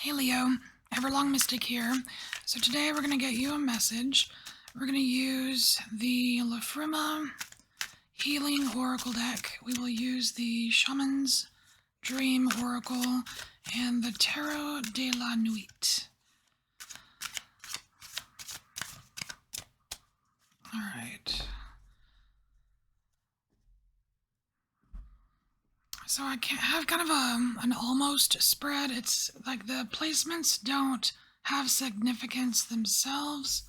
Hey Leo, EverlongMystic here. So today we're going to get you a message. We're going to use the Lafrima Healing Oracle deck. We will use the Shaman's Dream Oracle and the Tarot de la Nuit. Alright. So I can't have kind of an almost spread. It's like the placements don't have significance themselves,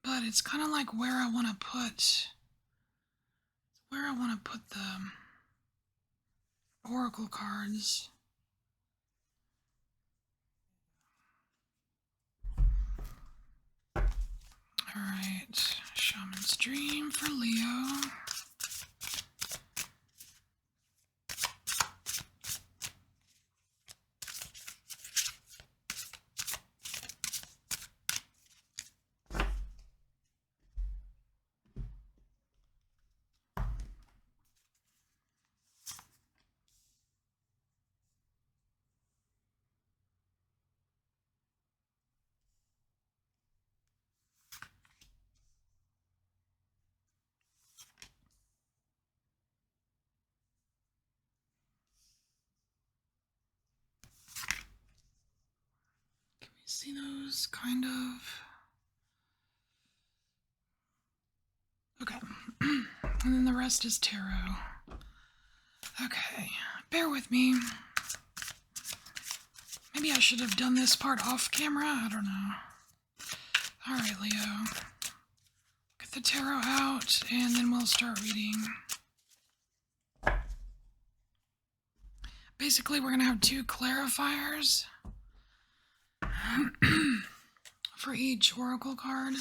but it's kind of like where I want to put the oracle cards. All right, Shaman's Dream for Leo. See those, kind of. Okay. And then the rest is tarot. Okay, bear with me. Maybe I should have done this part off camera, I don't know. Alright, Leo. Get the tarot out, and then we'll start reading. Basically, we're going to have two clarifiers for each oracle card.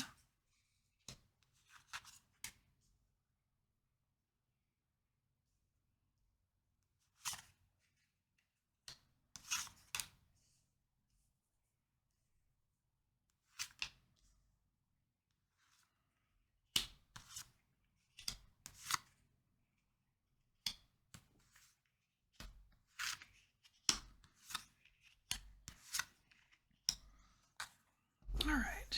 All right.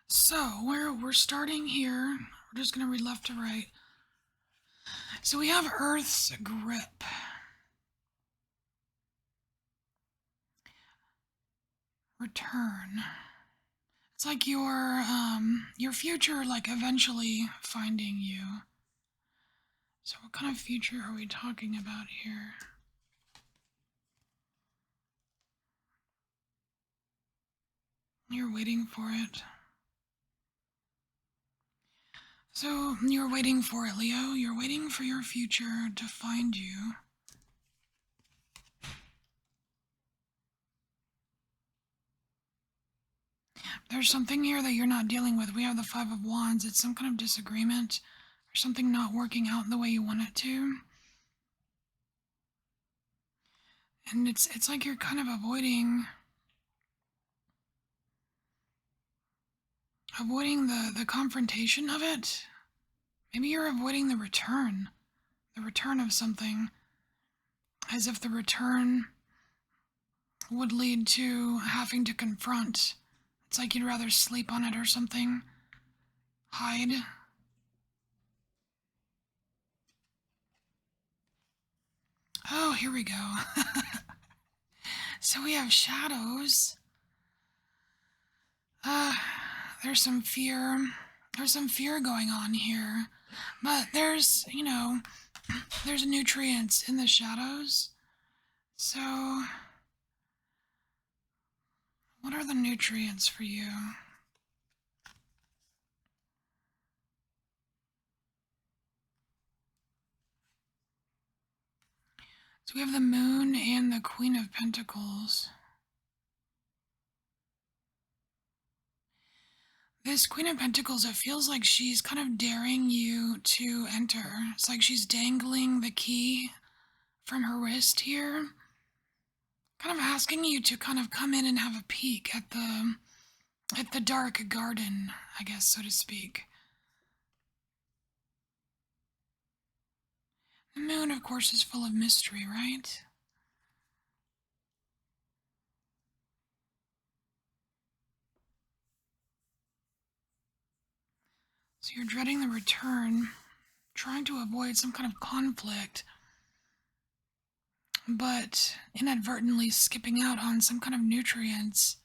So we're starting here. We're just going to read left to right. So we have Earth's grip. Return. It's like your future, like eventually finding you. So what kind of future are we talking about here? You're waiting for it. So you're waiting for it, Leo. You're waiting for your future to find you. There's something here that you're not dealing with. We have the Five of Wands. It's some kind of disagreement or something not working out the way you want it to. And it's like you're kind of avoiding the confrontation of it. Maybe you're avoiding the return of something, as if the return would lead to having to confront. It's like you'd rather sleep on it or something. Hide. Oh, here we go. So we have shadows. There's some fear. There's some fear going on here. But there's nutrients in the shadows. So, what are the nutrients for you? So we have the Moon and the Queen of Pentacles. This Queen of Pentacles, it feels like she's kind of daring you to enter. It's like she's dangling the key from her wrist here. Kind of asking you to kind of come in and have a peek at the dark garden, I guess, so to speak. The moon, of course, is full of mystery, right? So you're dreading the return, trying to avoid some kind of conflict, but inadvertently skipping out on some kind of nutrients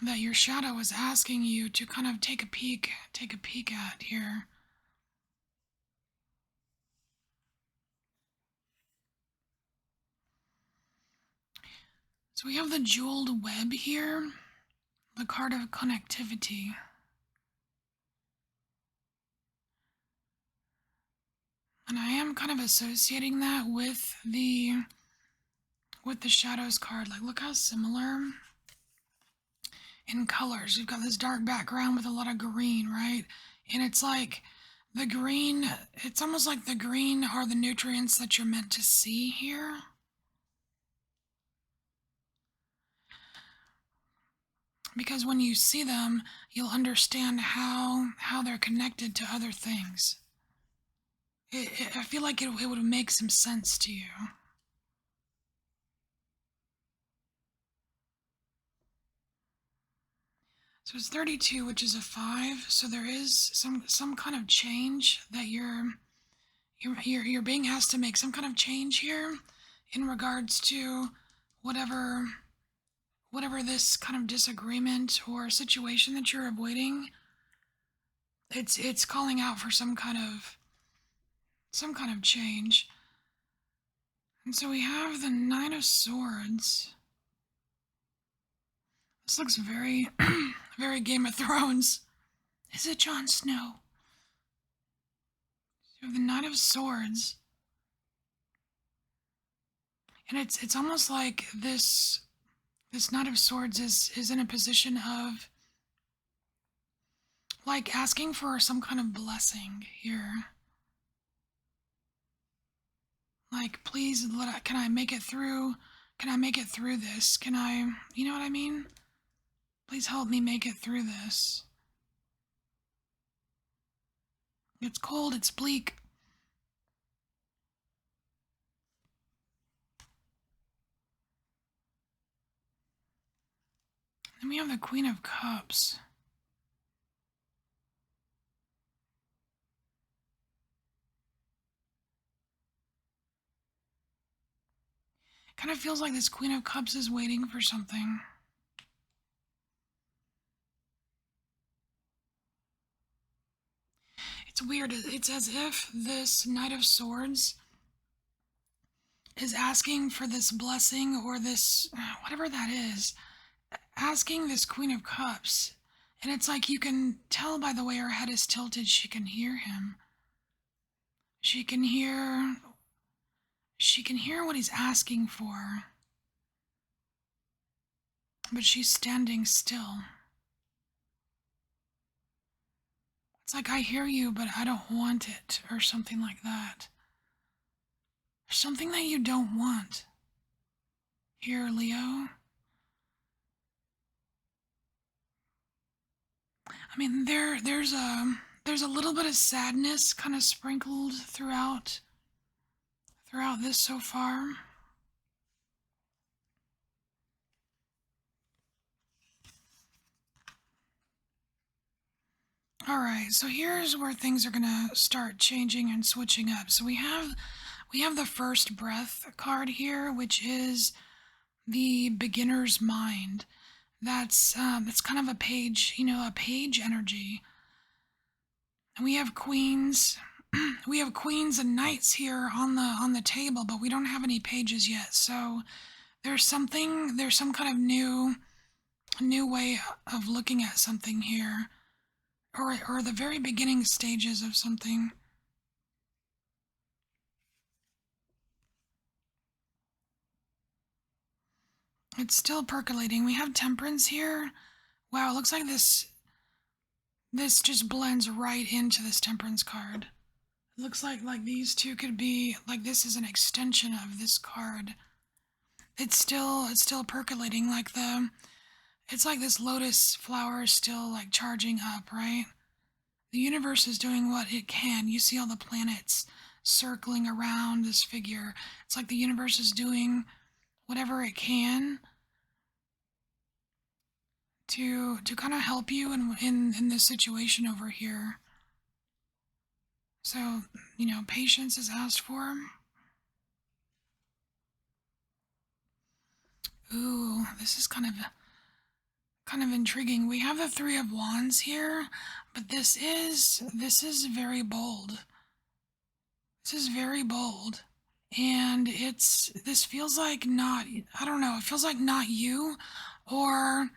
that your shadow is asking you to kind of take a peek at here. So we have the jeweled web here, the card of connectivity. And I am kind of associating that with the shadows card. Like, look how similar in colors. You've got this dark background with a lot of green, right? And it's like the green, it's almost like the green are the nutrients that you're meant to see here. Because when you see them, you'll understand how they're connected to other things. I feel like it would make some sense to you. So it's 32, which is a 5. So there is some kind of change that you're being asked to make some kind of change here in regards to whatever whatever this kind of disagreement or situation that you're avoiding. It's calling out for some kind of change. And so we have the Nine of Swords. This looks very very Game of Thrones. Is it Jon Snow? You have the Knight of Swords. And it's almost like this Knight of Swords is in a position of like asking for some kind of blessing here. Like, please, can I make it through? Can I make it through this? Can I, you know what I mean? Please help me make it through this. It's cold, it's bleak. Then we have the Queen of Cups. Kind of feels like this Queen of Cups is waiting for something. It's weird. It's as if this Knight of Swords is asking for this blessing or this, whatever that is, asking this Queen of Cups. And it's like you can tell by the way her head is tilted, she can hear him. She can hear what he's asking for. But she's standing still. It's like, I hear you, but I don't want it, or something like that. There's something that you don't want. Here, Leo. I mean, there's a little bit of sadness kind of sprinkled throughout this so far. All right, so here's where things are gonna start changing and switching up. So we have the first breath card here, which is the beginner's mind. That's kind of a page, a page energy. And we have queens. We have queens and knights here on the table, but we don't have any pages yet. So there's some kind of new way of looking at something here, or the very beginning stages of something. It's still percolating. We have temperance here. Wow, it looks like this just blends right into this temperance card. It looks like these two could be like this is an extension of this card. It's still percolating it's like this lotus flower is still like charging up, right? The universe is doing what it can. You see all the planets circling around this figure. It's like the universe is doing whatever it can to kind of help you in this situation over here. So, patience is asked for. Ooh, this is kind of intriguing. We have the 3 of Wands here, but this is very bold. This is very bold. And this feels like not, I don't know, it feels like not you, or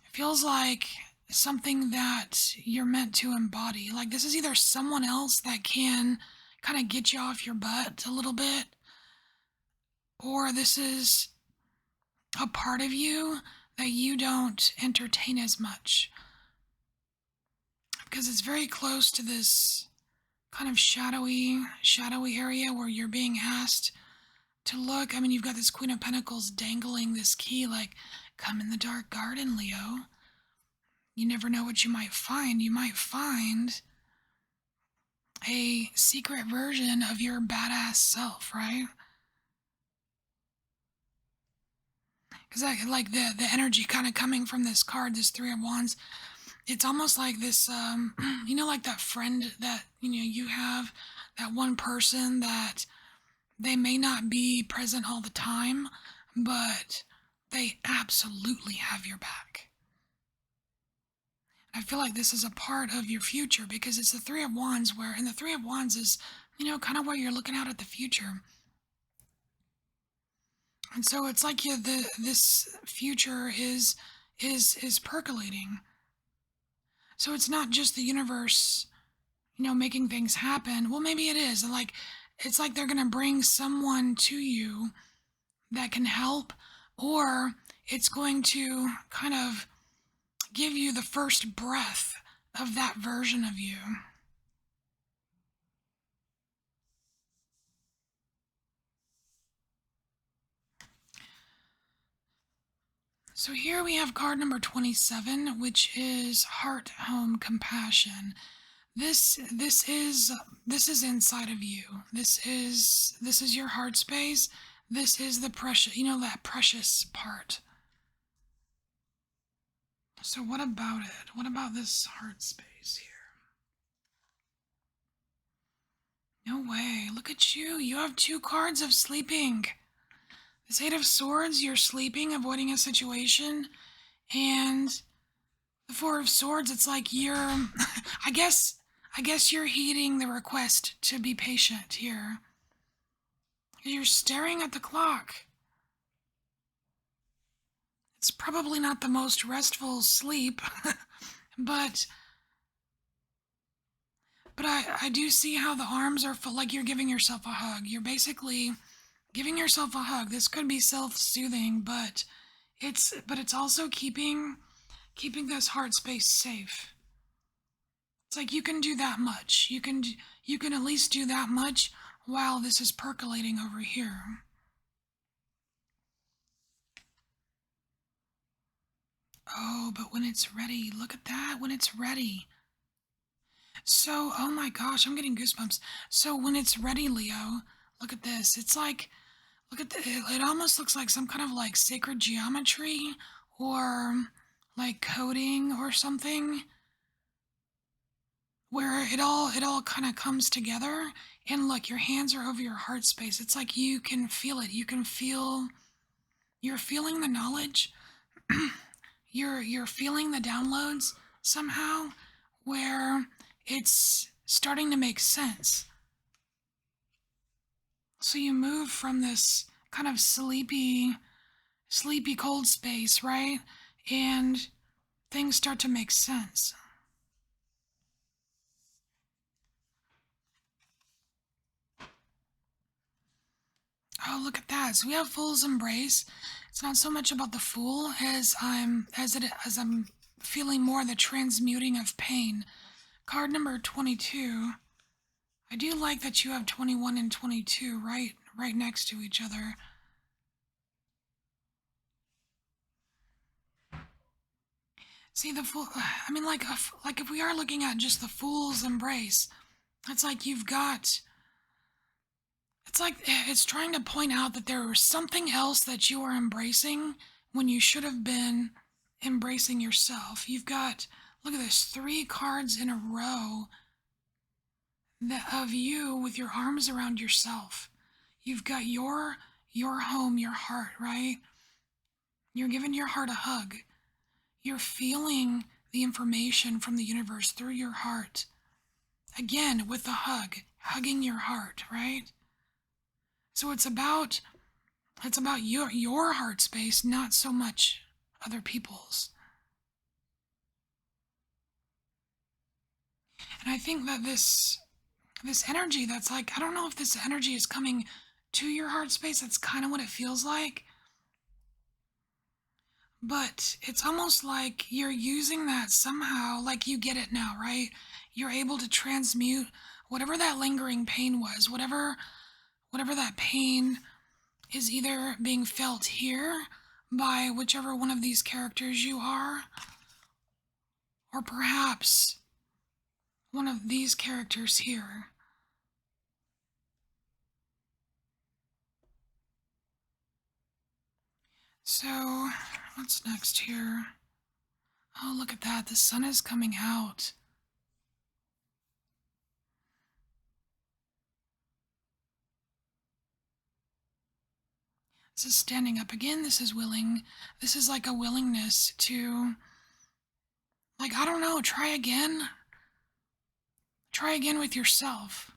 it feels like something that you're meant to embody. Like this is either someone else that can kind of get you off your butt a little bit, or this is a part of you that you don't entertain as much because it's very close to this kind of shadowy area where you're being asked to look. I mean, you've got this Queen of Pentacles dangling this key, like, come in the dark garden, Leo. You never know what you might find. You might find a secret version of your badass self, right? Because like the energy kind of coming from this card, this 3 of Wands, it's almost like this, like that friend that, you have, that one person that they may not be present all the time, but they absolutely have your back. I feel like this is a part of your future because it's the 3 of Wands and the 3 of Wands is, kind of where you're looking out at the future. And so it's like this future is percolating. So it's not just the universe, making things happen. Well, maybe it is. Like it's like they're gonna bring someone to you that can help, or it's going to kind of give you the first breath of that version of you. So here we have card number 27, which is heart, home, compassion. This is inside of you. This is your heart space. This is the precious, that precious part. So what about it? What about this heart space here? No way. Look at you. You have 2 cards of sleeping. This 8 of Swords, you're sleeping, avoiding a situation, and the 4 of Swords, it's like you're I guess you're heeding the request to be patient here. You're staring at the clock. It's probably not the most restful sleep, but I do see how the arms are full, like you're giving yourself a hug. You're basically giving yourself a hug. This could be self-soothing, but it's also keeping this heart space safe. It's like you can do that much. You can at least do that much while this is percolating over here. Oh, but when it's ready, look at that, when it's ready. So, oh my gosh, I'm getting goosebumps. So when it's ready, Leo, look at this. It's like, look at it almost looks like some kind of like sacred geometry or like coding or something where it all kind of comes together. And look, your hands are over your heart space. It's like you can feel it. You're feeling the knowledge. You're feeling the downloads somehow where it's starting to make sense. So you move from this kind of sleepy cold space, right? And things start to make sense. Oh, look at that. So we have Fool's Embrace. It's not so much about the fool as I'm feeling more the transmuting of pain. Card number 22. I do like that you have 21 and 22 right next to each other. See the fool. I mean, like if we are looking at just the Fool's Embrace, it's like you've got. It's like it's trying to point out that there was something else that you were embracing when you should have been embracing yourself. You've got, look at this, three cards in a row of you with your arms around yourself. You've got your home, your heart, right? You're giving your heart a hug. You're feeling the information from the universe through your heart. Again, with a hug, hugging your heart, right? So it's about your heart space, not so much other people's. And I think that this energy that's like, I don't know if this energy is coming to your heart space. That's kind of what it feels like. But it's almost like you're using that somehow, like you get it now, right? You're able to transmute whatever that lingering pain was, whatever that pain is either being felt here by whichever one of these characters you are, or perhaps one of these characters here. So, what's next here? Oh, look at that. The sun is coming out. This is standing up again. This is willing. This is like a willingness to, like, I don't know, try again. Try again with yourself.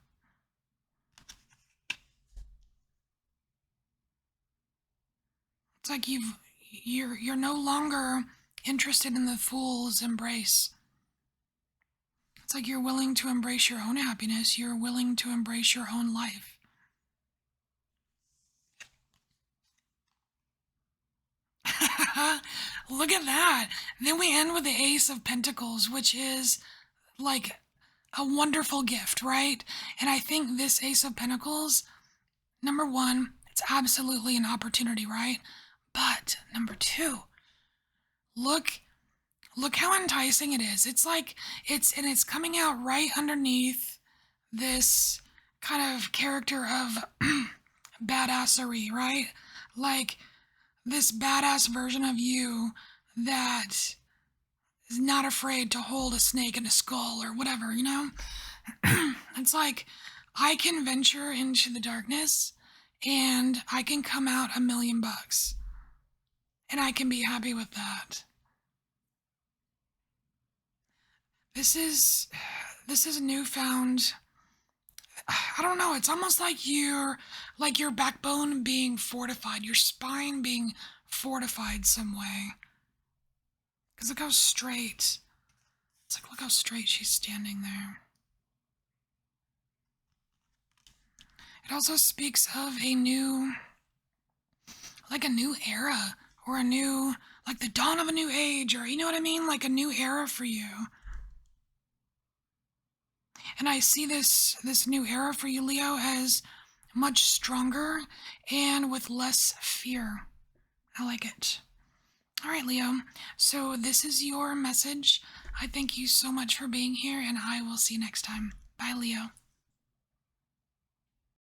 It's like you're no longer interested in the fool's embrace. It's like you're willing to embrace your own happiness. You're willing to embrace your own life. Look at that. Then we end with the Ace of Pentacles, which is like a wonderful gift, right? And I think this Ace of Pentacles, number one, it's absolutely an opportunity, right? But number two, look how enticing it is. It's like it's coming out right underneath this kind of character of badassery, right? Like this badass version of you that is not afraid to hold a snake and a skull or whatever, you know? It's like I can venture into the darkness and I can come out $1,000,000 and I can be happy with that. This is newfound. I don't know, it's almost like your backbone being fortified, your spine being fortified some way. Cuz look how straight. It's like look how straight she's standing there. It also speaks of a new era or a new like the dawn of a new age or you know what I mean? Like a new era for you. And I see this new era for you, Leo, as much stronger and with less fear. I like it. All right, Leo. So this is your message. I thank you so much for being here, and I will see you next time. Bye, Leo.